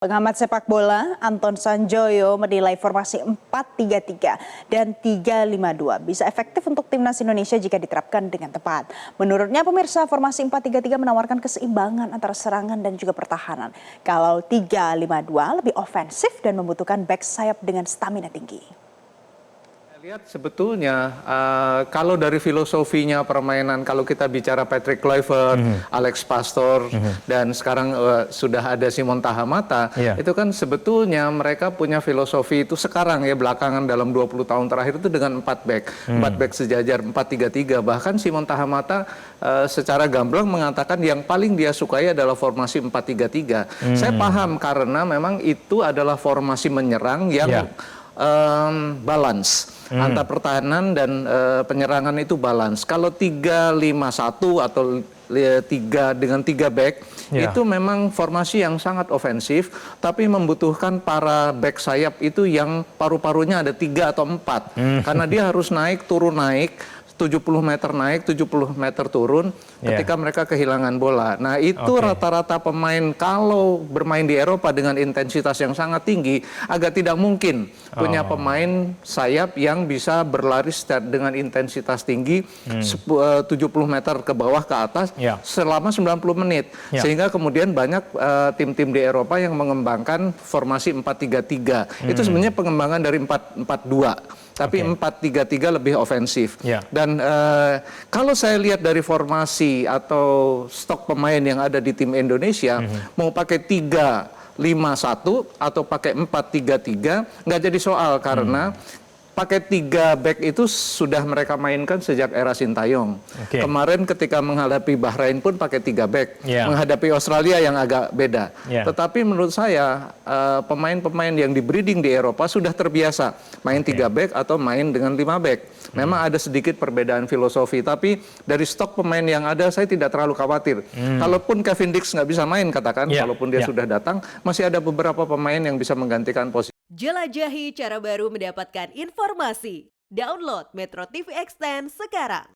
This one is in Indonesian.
Pengamat sepak bola Anton Sanjoyo menilai formasi 4-3-3 dan 3-5-2 bisa efektif untuk timnas Indonesia jika diterapkan dengan tepat. Menurutnya pemirsa, formasi 4-3-3 menawarkan keseimbangan antara serangan dan juga pertahanan. Kalau 3-5-2 lebih ofensif dan membutuhkan back sayap dengan stamina tinggi. Lihat sebetulnya kalau dari filosofinya permainan, kalau kita bicara Patrick Kluivert, Alex Pastoor, dan sekarang sudah ada Simon Tahamata, itu kan sebetulnya mereka punya filosofi itu sekarang ya, belakangan dalam 20 tahun terakhir itu dengan 4 back sejajar 4-3-3. Bahkan Simon Tahamata secara gamblang mengatakan yang paling dia sukai adalah formasi 4-3-3. Saya paham karena memang itu adalah formasi menyerang yang balance antara pertahanan dan penyerangan itu balance. Kalau 3-5-1 atau 3 dengan 3 back itu memang formasi yang sangat ofensif, tapi membutuhkan para back sayap itu yang paru-parunya ada 3 atau 4 karena dia harus naik turun naik 70 meter naik, 70 meter turun ketika mereka kehilangan bola. Nah itu rata-rata pemain kalau bermain di Eropa dengan intensitas yang sangat tinggi, agak tidak mungkin punya pemain sayap yang bisa berlari dengan intensitas tinggi 70 meter ke bawah ke atas selama 90 menit. Sehingga kemudian banyak tim-tim di Eropa yang mengembangkan formasi 4-3-3. Itu sebenarnya pengembangan dari 4-4-2. Tapi 4-3-3 lebih ofensif. Dan kalau saya lihat dari formasi atau stok pemain yang ada di tim Indonesia, mau pakai 3-5-1 atau pakai 4-3-3, nggak jadi soal karena pakai 3 back itu sudah mereka mainkan sejak era Sintayong. Kemarin ketika menghadapi Bahrain pun pakai 3 back. Menghadapi Australia yang agak beda. Tetapi menurut saya pemain-pemain yang di breeding di Eropa sudah terbiasa main 3 back atau main dengan 5 back. Memang ada sedikit perbedaan filosofi, tapi dari stok pemain yang ada saya tidak terlalu khawatir. Kalaupun Kevin Dix nggak bisa main katakan, walaupun dia sudah datang, masih ada beberapa pemain yang bisa menggantikan posisi. Jelajahi cara baru mendapatkan informasi. Download Metro TV Extend sekarang.